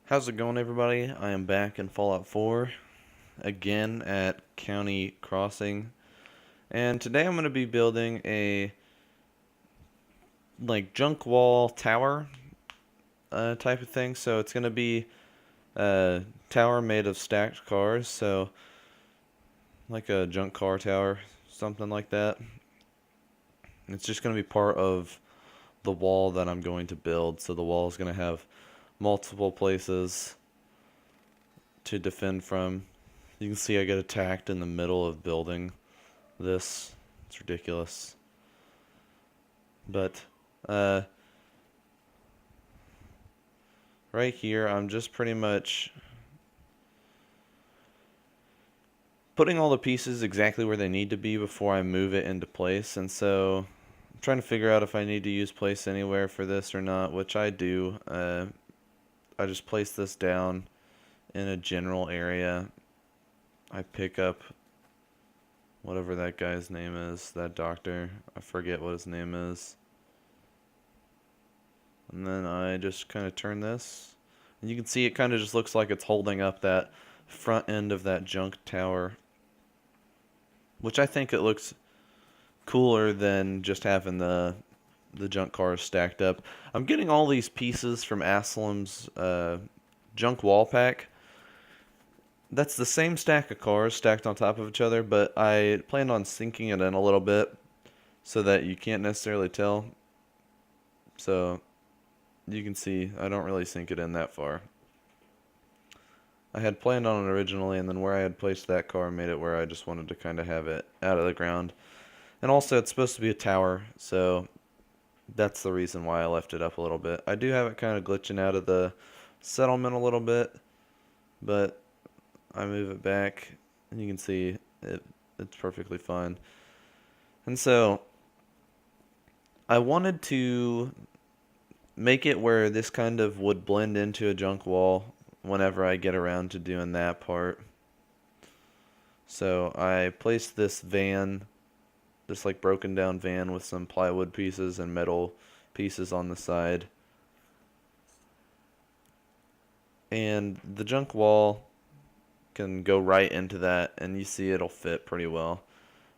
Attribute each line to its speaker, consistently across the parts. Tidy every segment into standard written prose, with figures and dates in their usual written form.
Speaker 1: How's it going, everybody? I am back in Fallout 4 again at County Crossing, and today I'm going to be building a junk wall tower type of thing. So it's going to be a tower made of stacked cars, so like a junk car tower, something like that. It's just going to be part of the wall that I'm going to build. So the wall is going to have multiple places to defend from. You can see I get attacked in the middle of building this. It's ridiculous. But uh, right here, I'm just pretty much putting all the pieces exactly where they need to be before I move it into place. And so I'm trying to figure out if I need to use place anywhere for this or not, which I do. I just place this down in a general area. I pick up whatever that guy's name is, that doctor. I forget what his name is. And then I just kind of turn this. And you can see it kind of just looks like it's holding up that front end of that junk tower. Which I think it looks cooler than just having the junk cars stacked up. I'm getting all these pieces from Astlem's junk wall pack. That's the same stack of cars stacked on top of each other, but I planned on sinking it in a little bit so that you can't necessarily tell. So you can see I don't really sink it in that far. I had planned on it originally, and then where I had placed that car made it where I just wanted to kind of have it out of the ground. And also, it's supposed to be a tower, so that's the reason why I left it up a little bit. I do have it kind of glitching out of the settlement a little bit, but I move it back, and you can see it's perfectly fine. And so, I wanted to make it where this kind of would blend into a junk wall whenever I get around to doing that part. So I placed this van, this like broken down van with some plywood pieces and metal pieces on the side. And the junk wall can go right into that, and you see it'll fit pretty well.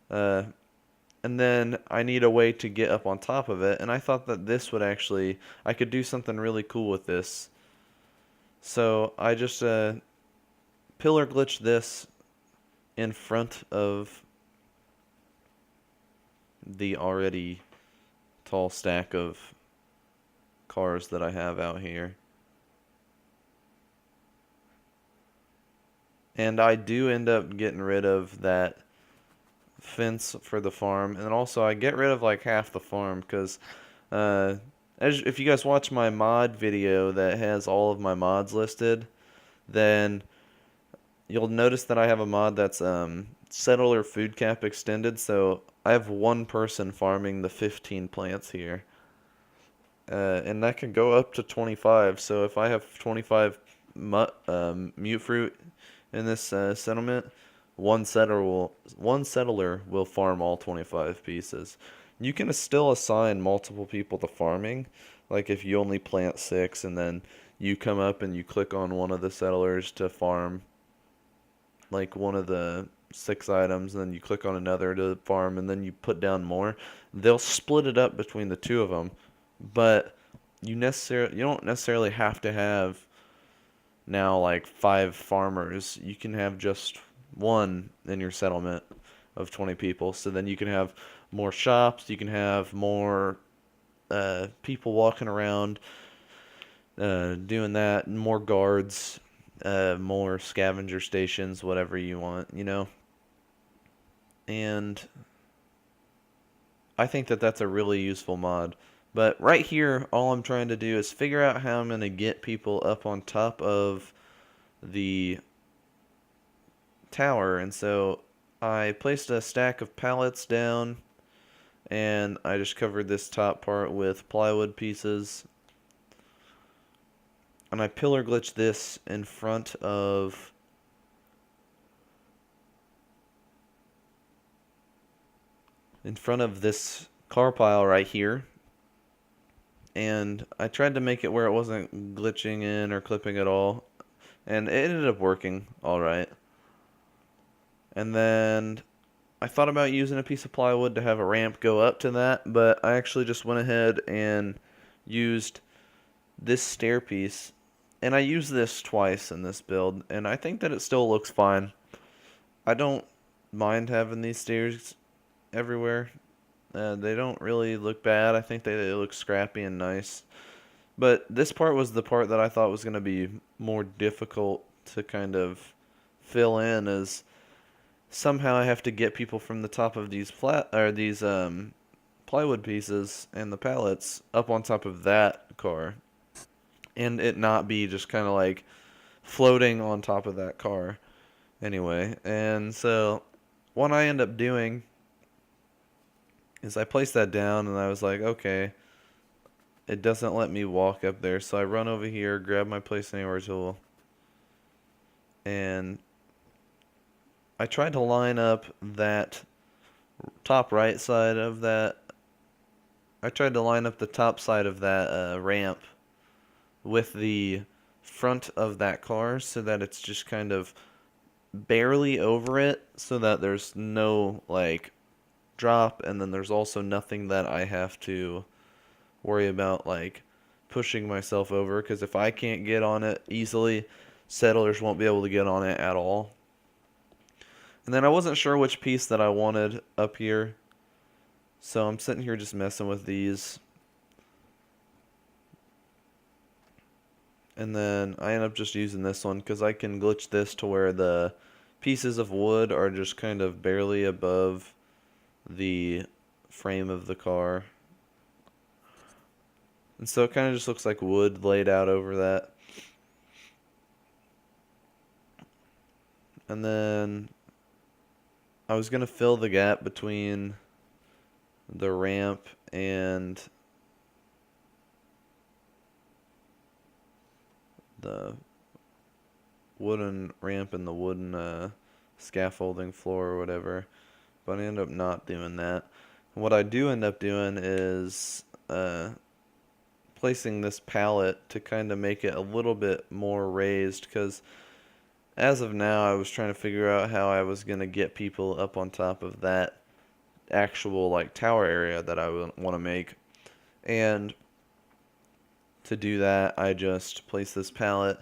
Speaker 1: And then I need a way to get up on top of it, and I thought that this would actually, I could do something really cool with this. So I just pillar glitch this in front of the already tall stack of cars that I have out here. And I do end up getting rid of that fence for the farm, and also I get rid of like half the farm because if you guys watch my mod video that has all of my mods listed, then you'll notice that I have a mod that's settler food cap extended. So I have one person farming the 15 plants here, and that can go up to 25. So if I have 25 mute fruit in this settlement, one settler will farm all 25 pieces. You can still assign multiple people to farming, like if you only plant 6 and then you come up and you click on one of the settlers to farm like one of the 6 items, and then you click on another to farm, and then you put down more. They'll split it up between the two of them, but you don't necessarily have to have now like 5 farmers. You can have just one in your settlement of 20 people. So then you can have more shops, you can have more people walking around doing that, more guards, more scavenger stations, whatever you want. And I think that that's a really useful mod. But right here, all I'm trying to do is figure out how I'm going to get people up on top of the tower. And so I placed a stack of pallets down, and I just covered this top part with plywood pieces. And I pillar glitched this in front of this car pile right here. and I tried to make it where it wasn't glitching in or clipping at all, and it ended up working all right. And then I thought about using a piece of plywood to have a ramp go up to that, but I actually just went ahead and used this stair piece, and I used this twice in this build, and I think that it still looks fine. I don't mind having these stairs everywhere. They don't really look bad. I think they look scrappy and nice. But this part was the part that I thought was going to be more difficult to kind of fill in, as somehow I have to get people from the top of these plywood pieces and the pallets up on top of that car, and it not be just kind of like floating on top of that car anyway. And so what I end up doing is I place that down, and I was like, okay, it doesn't let me walk up there. So I run over here, grab my place anywhere tool, and I tried to line up that top right side of that. I tried to line up the top side of that ramp with the front of that car so that it's just kind of barely over it, so that there's no like drop, and then there's also nothing that I have to worry about like pushing myself over, because if I can't get on it easily, settlers won't be able to get on it at all. And then I wasn't sure which piece that I wanted up here, so I'm sitting here just messing with these. And then I end up just using this one because I can glitch this to where the pieces of wood are just kind of barely above the frame of the car. And so it kind of just looks like wood laid out over that. And then I was going to fill the gap between the ramp and the wooden ramp and the wooden scaffolding floor or whatever, but I end up not doing that. What I do end up doing is placing this pallet to kind of make it a little bit more raised, because as of now I was trying to figure out how I was going to get people up on top of that actual like tower area that I want to make. And to do that, I just placed this pallet,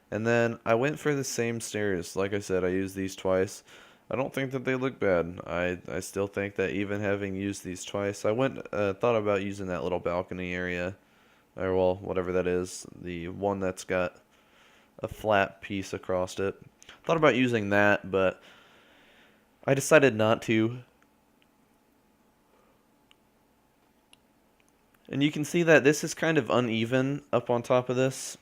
Speaker 1: and then I went for the same stairs. Like I said, I used these twice. I don't think that they look bad. I still think that even having used these twice, I thought about using that little balcony area, or well, whatever that is, the one that's got a flat piece across it. Thought about using that, but I decided not to. And you can see that this is kind of uneven up on top of this.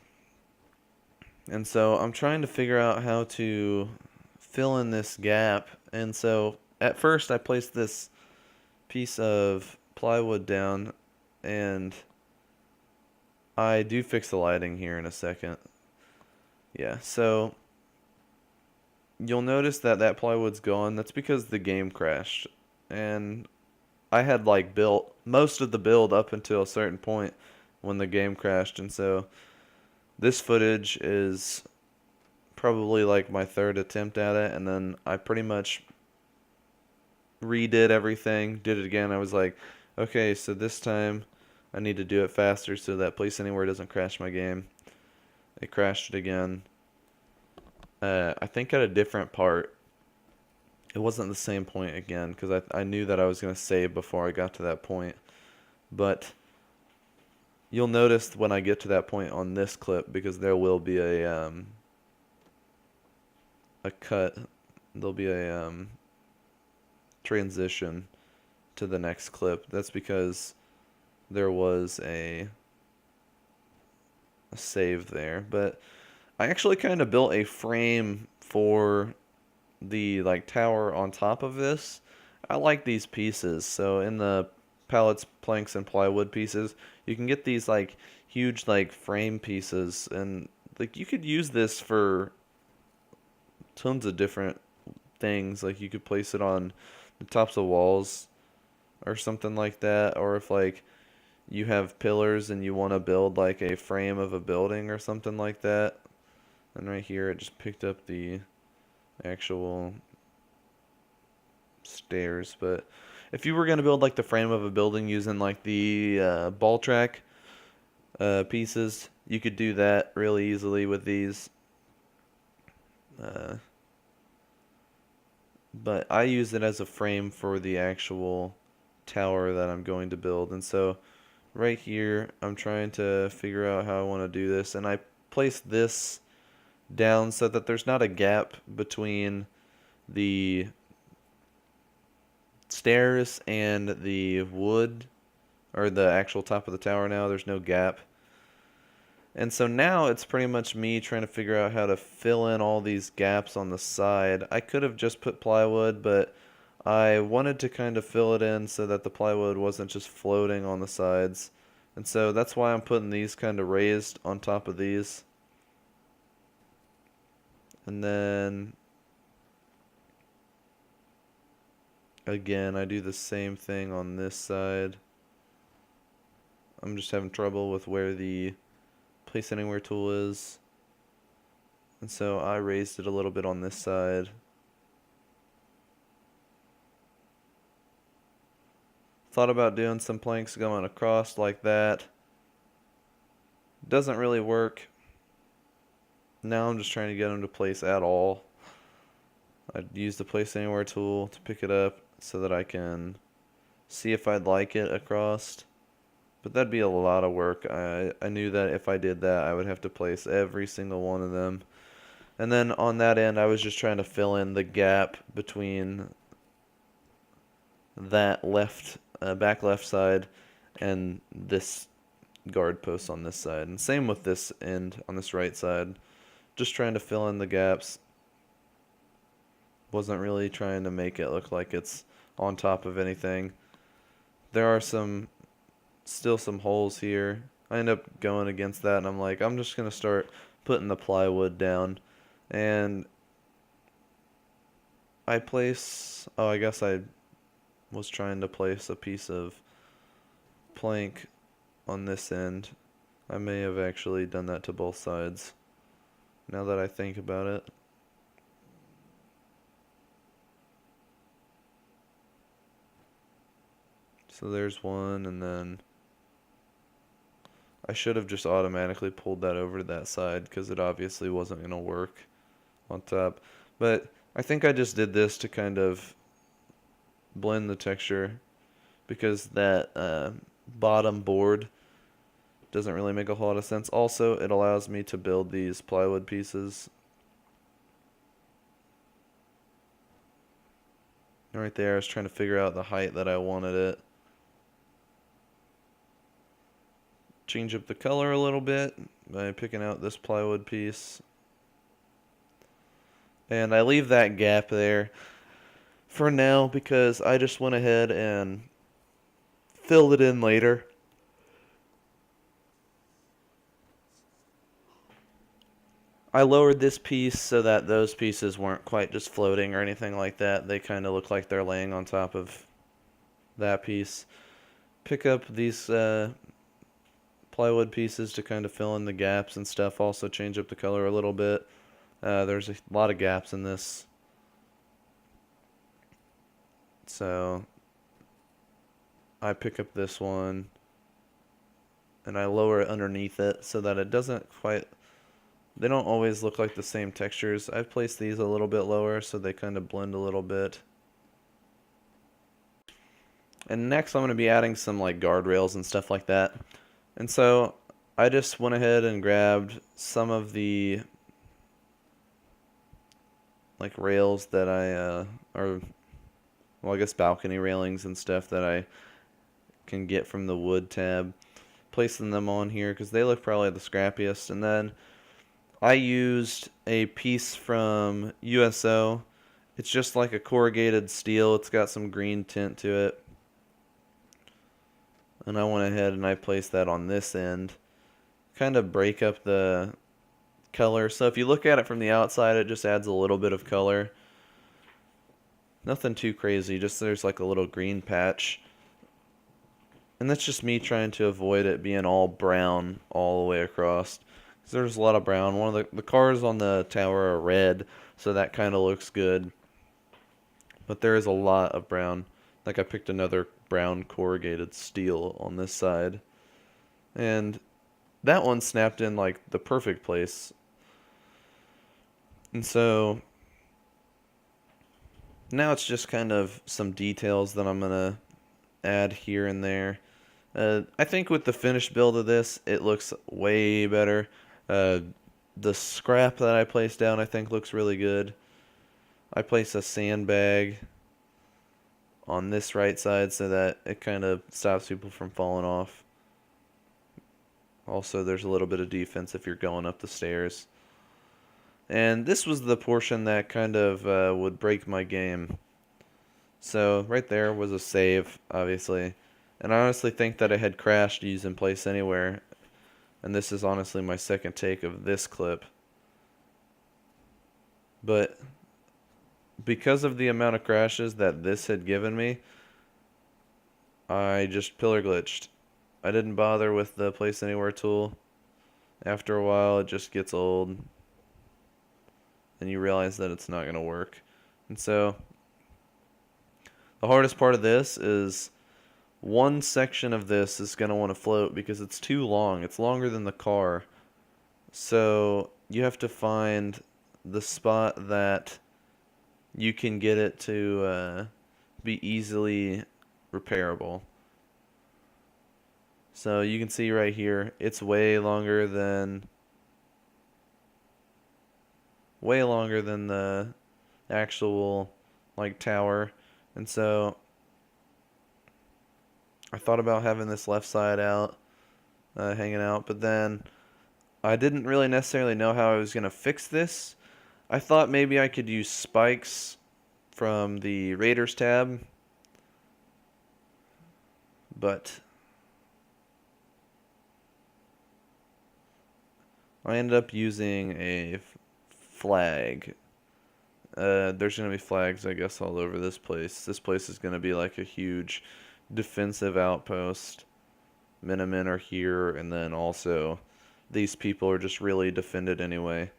Speaker 1: And so I'm trying to figure out how to fill in this gap. And so at first I placed this piece of plywood down, and I do fix the lighting here in a second. Yeah, so you'll notice that that plywood's gone. That's because the game crashed. And I had like built most of the build up until a certain point when the game crashed, and so this footage is probably like my third attempt at it, and then I pretty much redid everything, did it again. I was like, okay, so this time I need to do it faster so that Place Anywhere doesn't crash my game. It crashed it again. I think at a different part. It wasn't the same point again, because I knew that I was going to save before I got to that point. But you'll notice when I get to that point on this clip, because there will be a cut, there'll be a transition to the next clip. That's because there was a save there. But I actually kind of built a frame for the like tower on top of this. I like these pieces. So in the pallets, planks, and plywood pieces, you can get these like huge like frame pieces, and like you could use this for tons of different things. Like you could place it on the tops of walls or something like that, or if like you have pillars and you want to build like a frame of a building or something like that. And right here it just picked up the actual stairs. But if you were going to build like the frame of a building using like the ball track pieces, you could do that really easily with these. But I use it as a frame for the actual tower that I'm going to build. And so right here, I'm trying to figure out how I want to do this. And I place this down so that there's not a gap between the stairs and the wood, or the actual top of the tower now. There's no gap. And so now it's pretty much me trying to figure out how to fill in all these gaps on the side. I could have just put plywood, but I wanted to kind of fill it in so that the plywood wasn't just floating on the sides. And so that's why I'm putting these kind of raised on top of these. And then again, I do the same thing on this side. I'm just having trouble with where the place anywhere tool is. And so I raised it a little bit on this side. Thought about doing some planks going across like that. Doesn't really work. Now I'm just trying to get them to place at all. I'd use the place anywhere tool to pick it up so that I can see if I'd like it across. But that'd be a lot of work. I knew that if I did that, I would have to place every single one of them. And then on that end, I was just trying to fill in the gap between that back left side and this guard post on this side. And same with this end on this right side. Just trying to fill in the gaps. Wasn't really trying to make it look like it's on top of anything. There are still some holes here. I end up going against that, and I'm like, I'm just going to start putting the plywood down. And I guess I was trying to place a piece of plank on this end. I may have actually done that to both sides, now that I think about it. So there's one, and then I should have just automatically pulled that over to that side because it obviously wasn't going to work on top. But I think I just did this to kind of blend the texture because that bottom board doesn't really make a whole lot of sense. Also, it allows me to build these plywood pieces. Right there, I was trying to figure out the height that I wanted it. Change up the color a little bit by picking out this plywood piece. And I leave that gap there for now because I just went ahead and filled it in later. I lowered this piece so that those pieces weren't quite just floating or anything like that. They kind of look like they're laying on top of that piece. Pick up these plywood pieces to kind of fill in the gaps and stuff. Also change up the color a little bit. There's a lot of gaps in this. So I pick up this one and I lower it underneath it so that it doesn't quite, they don't always look like the same textures. I've placed these a little bit lower so they kind of blend a little bit. And next I'm going to be adding some like guardrails and stuff like that. And so I just went ahead and grabbed some of the like rails that I guess balcony railings and stuff that I can get from the wood tab, placing them on here because they look probably the scrappiest. And then I used a piece from USO. It's just like a corrugated steel. It's got some green tint to it. And I went ahead and I placed that on this end. Kind of break up the color. So if you look at it from the outside, it just adds a little bit of color. Nothing too crazy, just there's like a little green patch. And that's just me trying to avoid it being all brown all the way across. 'Cause there's a lot of brown. One of the cars on the tower are red, so that kind of looks good. But there is a lot of brown. Like I picked another brown corrugated steel on this side. And that one snapped in like the perfect place. And so now it's just kind of some details that I'm going to add here and there. I think with the finished build of this, it looks way better. Uh, the scrap that I placed down, I think, looks really good. I placed a sandbag on this right side so that it kind of stops people from falling off. Also, there's a little bit of defense if you're going up the stairs. And this was the portion that kind of would break my game. So right there was a save, obviously. And I honestly think that it had crashed using Place Anywhere. And this is honestly my second take of this clip. But because of the amount of crashes that this had given me, I just pillar glitched. I didn't bother with the Place Anywhere tool. After a while, it just gets old. And you realize that it's not going to work. And so the hardest part of this is one section of this is going to want to float because it's too long. It's longer than the car. So you have to find the spot that you can get it to be easily repairable. So you can see right here, it's way longer than the actual like tower. And so I thought about having this left side out, hanging out, but then I didn't really necessarily know how I was going to fix this. I thought maybe I could use spikes from the Raiders tab, but I ended up using a flag. There's going to be flags, I guess, all over this place. This place is going to be like a huge defensive outpost. Minutemen are here, and then also these people are just really defended anyway.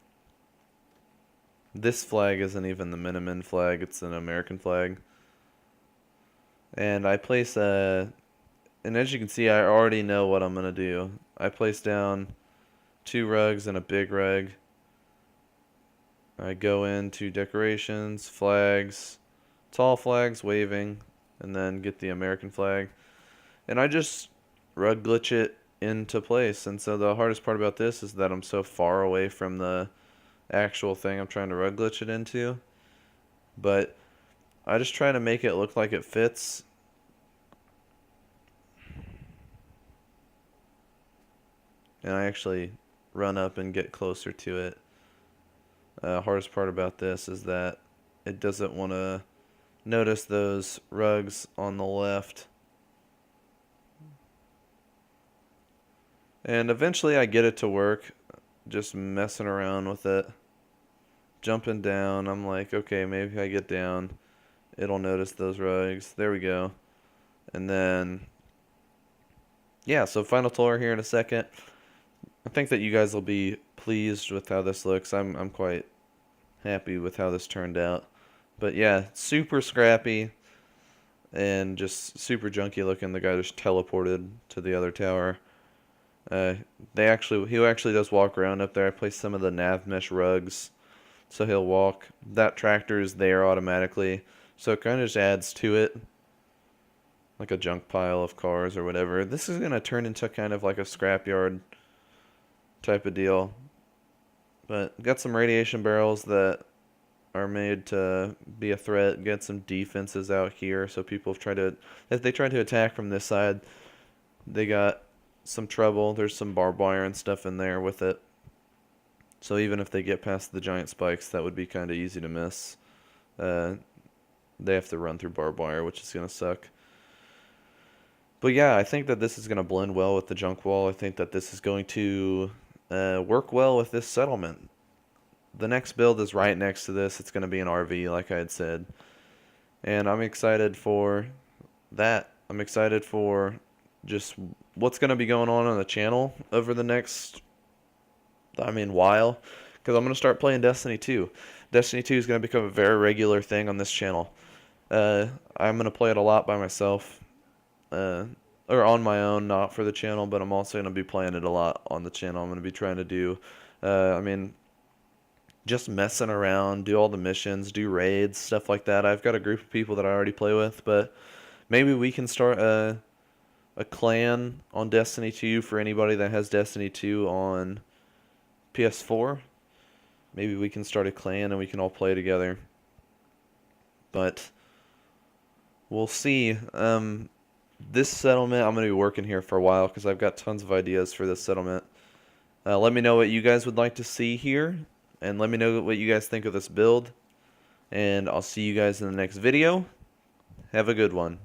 Speaker 1: This flag isn't even the Minutemen flag, it's an American flag. And I place and as you can see, I already know what I'm going to do. I place down 2 rugs and a big rug. I go into decorations, flags, tall flags waving, and then get the American flag. And I just rug glitch it into place. And so the hardest part about this is that I'm so far away from the actual thing I'm trying to rug glitch it into. But I just try to make it look like it fits. And I actually run up and get closer to it. Hardest part about this is that it doesn't want to notice those rugs on the left. And eventually I get it to work, just messing around with it. Jumping down, I'm like, okay, maybe if I get down, it'll notice those rugs. There we go. And then, yeah, so final tour here in a second. I think that you guys will be pleased with how this looks. I'm quite happy with how this turned out. But yeah, super scrappy and just super junky looking. The guy just teleported to the other tower. He actually does walk around up there. I placed some of the nav mesh rugs, so he'll walk. That tractor is there automatically, so it kind of just adds to it, like a junk pile of cars or whatever. This is gonna turn into kind of like a scrapyard type of deal. But got some radiation barrels that are made to be a threat. Get some defenses out here, so people if they try to attack from this side, they got some trouble. There's some barbed wire and stuff in there with it. So even if they get past the giant spikes, that would be kind of easy to miss. They have to run through barbed wire, which is going to suck. But yeah, I think that this is going to blend well with the junk wall. I think that this is going to work well with this settlement. The next build is right next to this. It's going to be an RV, like I had said. And I'm excited for that. I'm excited for just what's going to be going on the channel over the next, while. Because I'm going to start playing Destiny 2. Destiny 2 is going to become a very regular thing on this channel. I'm going to play it a lot by myself. Or on my own, not for the channel, but I'm also going to be playing it a lot on the channel. I'm going to be trying to do, just messing around, do all the missions, do raids, stuff like that. I've got a group of people that I already play with, but maybe we can start a clan on Destiny 2 for anybody that has Destiny 2 on PS4. Maybe we can start a clan and we can all play together. But we'll see. This settlement, I'm going to be working here for a while because I've got tons of ideas for this settlement. Let me know what you guys would like to see here, and let me know what you guys think of this build. And I'll see you guys in the next video. Have a good one.